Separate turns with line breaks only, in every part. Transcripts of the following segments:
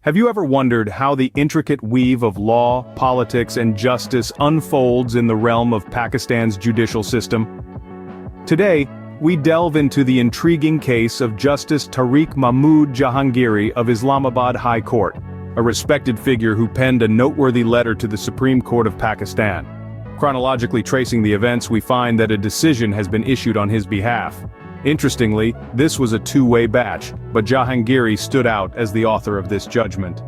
Have you ever wondered how the intricate weave of law, politics, and justice unfolds in the realm of Pakistan's judicial system? Today, we delve into the intriguing case of Justice Tariq Jahangiri of Islamabad High Court, a respected figure who penned a noteworthy letter to the Supreme Court of Pakistan. Chronologically tracing the events, we find that a decision has been issued on his behalf. Interestingly, this was a two-way batch, but Jahangiri stood out as the author of this judgment.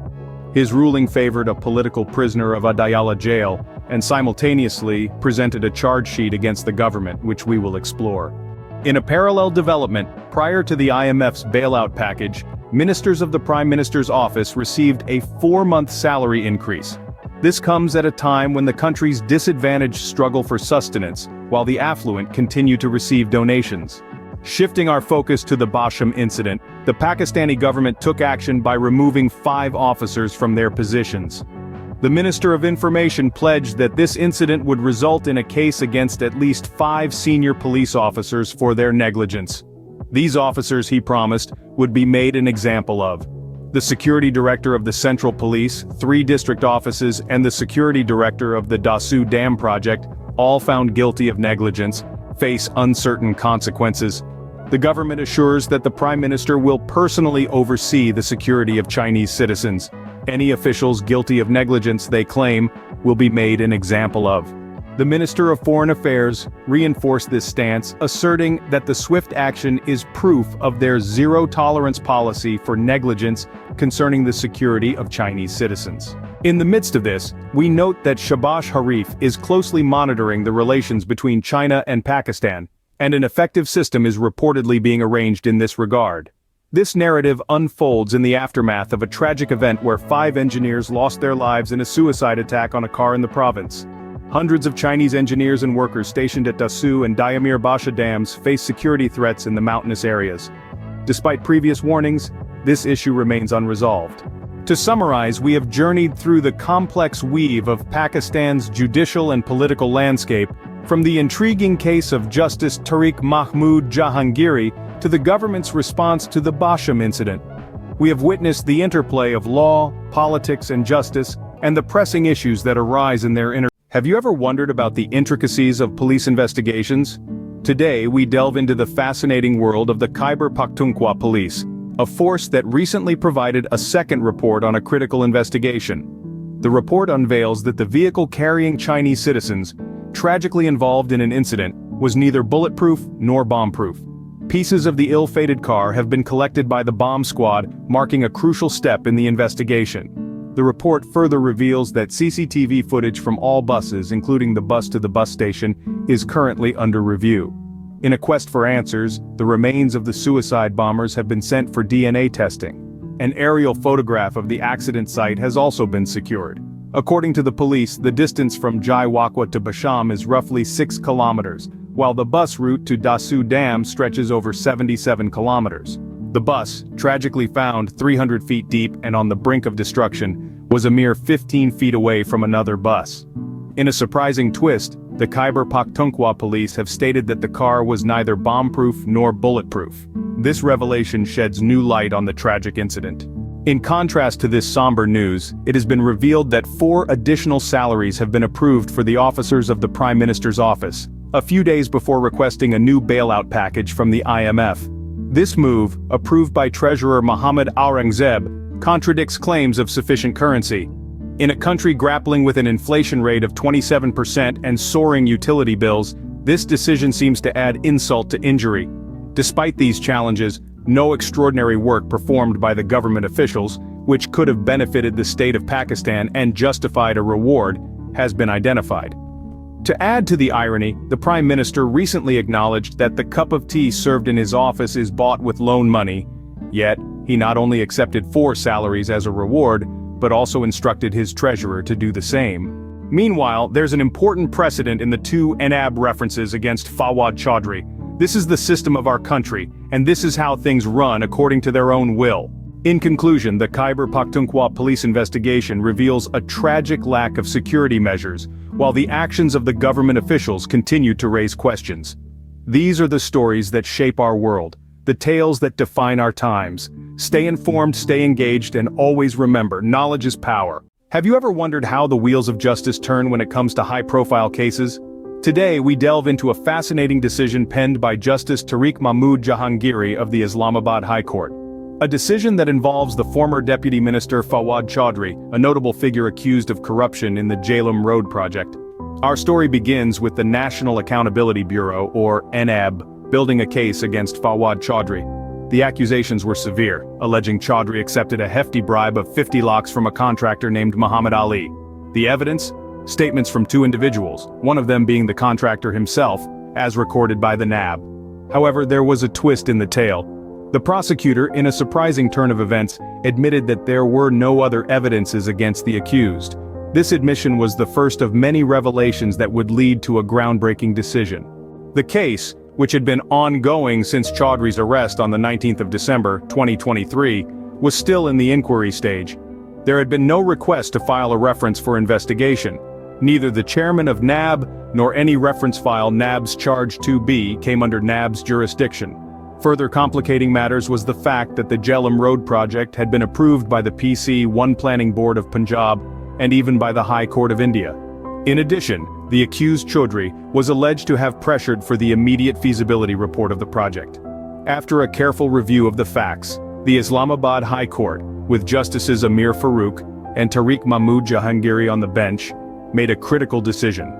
His ruling favored a political prisoner of Adiala Jail, and simultaneously presented a charge sheet against the government, which we will explore. In a parallel development, prior to the IMF's bailout package, ministers of the Prime Minister's office received a 4-month salary increase. This comes at a time when the country's disadvantaged struggle for sustenance, while the affluent continue to receive donations. Shifting our focus to the Basham incident, the Pakistani government took action by removing 5 officers from their positions. The Minister of Information pledged that this incident would result in a case against at least 5 senior police officers for their negligence. These officers, he promised, would be made an example of. The Security Director of the Central Police, 3 district offices, and the Security Director of the Dasu Dam project, all found guilty of negligence, face uncertain consequences. The government assures that the Prime Minister will personally oversee the security of Chinese citizens. Any officials guilty of negligence, they claim, will be made an example of. The Minister of Foreign Affairs reinforced this stance, asserting that the swift action is proof of their zero-tolerance policy for negligence concerning the security of Chinese citizens. In the midst of this, we note that Shahbaz Sharif is closely monitoring the relations between China and Pakistan, and an effective system is reportedly being arranged in this regard. This narrative unfolds in the aftermath of a tragic event where 5 engineers lost their lives in a suicide attack on a car in the province. Hundreds of Chinese engineers and workers stationed at Dasu and Diamir Basha dams face security threats in the mountainous areas. Despite previous warnings, this issue remains unresolved. To summarize, we have journeyed through the complex weave of Pakistan's judicial and political landscape, from the intriguing case of Justice Tariq Jahangiri to the government's response to the Basham incident. We have witnessed the interplay of law, politics, and justice, and the pressing issues that arise in their Have you ever wondered about the intricacies of police investigations? Today we delve into the fascinating world of the Khyber Pakhtunkhwa police, a force that recently provided a second report on a critical investigation. The report unveils that the vehicle carrying Chinese citizens, tragically involved in an incident, was neither bulletproof nor bomb-proof. Pieces of the ill-fated car have been collected by the bomb squad, marking a crucial step in the investigation. The report further reveals that CCTV footage from all buses, including the bus to the bus station, is currently under review. In a quest for answers, the remains of the suicide bombers have been sent for DNA testing. An aerial photograph of the accident site has also been secured. According to the police, the distance from Jaiwakwa to Basham is roughly 6 kilometers, while the bus route to Dasu Dam stretches over 77 kilometers. The bus, tragically found 300 feet deep and on the brink of destruction, was a mere 15 feet away from another bus. In a surprising twist, the Khyber Pakhtunkhwa police have stated that the car was neither bomb-proof nor bulletproof. This revelation sheds new light on the tragic incident. In contrast to this somber news, it has been revealed that 4 additional salaries have been approved for the officers of the Prime Minister's office, a few days before requesting a new bailout package from the IMF. This move, approved by Treasurer Mohammed Aurangzeb, contradicts claims of sufficient currency. In a country grappling with an inflation rate of 27% and soaring utility bills, this decision seems to add insult to injury. Despite these challenges, no extraordinary work performed by the government officials, which could have benefited the state of Pakistan and justified a reward, has been identified. To add to the irony, the Prime Minister recently acknowledged that the cup of tea served in his office is bought with loan money, yet he not only accepted 4 salaries as a reward, but also instructed his treasurer to do the same. Meanwhile, there's an important precedent in the 2 NAB references against Fawad Chaudhry. This is the system of our country, and this is how things run according to their own will. In conclusion, the Khyber Pakhtunkhwa police investigation reveals a tragic lack of security measures, while the actions of the government officials continue to raise questions. These are the stories that shape our world, the tales that define our times, Stay informed, stay engaged, and always remember, knowledge is power. Have you ever wondered how the wheels of justice turn when it comes to high-profile cases? Today, we delve into a fascinating decision penned by Justice Tariq Jahangiri of the Islamabad High Court. A decision that involves the former Deputy Minister Fawad Chaudhry, a notable figure accused of corruption in the Jhelum Road project. Our story begins with the National Accountability Bureau, or NAB, building a case against Fawad Chaudhry. The accusations were severe, alleging Chaudhry accepted a hefty bribe of 50 lakhs from a contractor named Muhammad Ali. The evidence? Statements from two individuals, one of them being the contractor himself, as recorded by the NAB. However, there was a twist in the tale. The prosecutor, in a surprising turn of events, admitted that there were no other evidences against the accused. This admission was the first of many revelations that would lead to a groundbreaking decision. The case, which had been ongoing since Chaudhry's arrest on the 19th of December, 2023, was still in the inquiry stage. There had been no request to file a reference for investigation. Neither the chairman of NAB nor any reference file NAB's Charge 2B came under NAB's jurisdiction. Further complicating matters was the fact that the Jhelum Road project had been approved by the PC-1 Planning Board of Punjab and even by the High Court of India. In addition, the accused Chaudhry was alleged to have pressured for the immediate feasibility report of the project. After a careful review of the facts, the Islamabad High Court, with Justices Amir Farooq and Tariq Jahangiri on the bench, made a critical decision.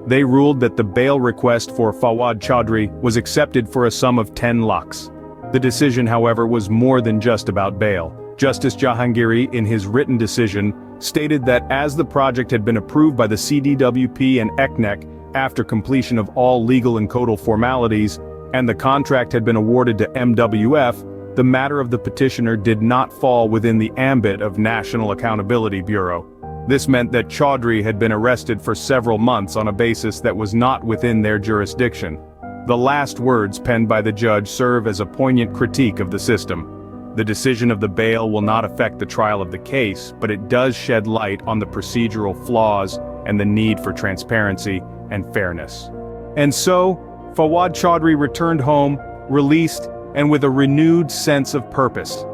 They ruled that the bail request for Fawad Chaudhry was accepted for a sum of 10 lakhs. The decision, however, was more than just about bail. Justice Jahangiri, in his written decision, stated that as the project had been approved by the CDWP and ECNEC after completion of all legal and codal formalities, and the contract had been awarded to MWF, the matter of the petitioner did not fall within the ambit of National Accountability Bureau. This meant that Chaudhry had been arrested for several months on a basis that was not within their jurisdiction. The last words penned by the judge serve as a poignant critique of the system. The decision of the bail will not affect the trial of the case, but it does shed light on the procedural flaws and the need for transparency and fairness. And so, Fawad Chaudhry returned home, released, and with a renewed sense of purpose.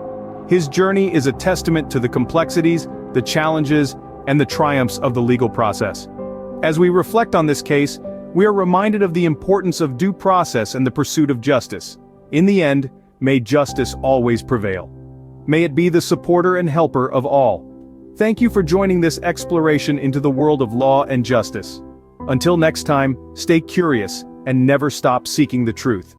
His journey is a testament to the complexities, the challenges, and the triumphs of the legal process. As we reflect on this case, we are reminded of the importance of due process and the pursuit of justice. In the end, may justice always prevail. May it be the supporter and helper of all. Thank you for joining this exploration into the world of law and justice. Until next time, stay curious and never stop seeking the truth.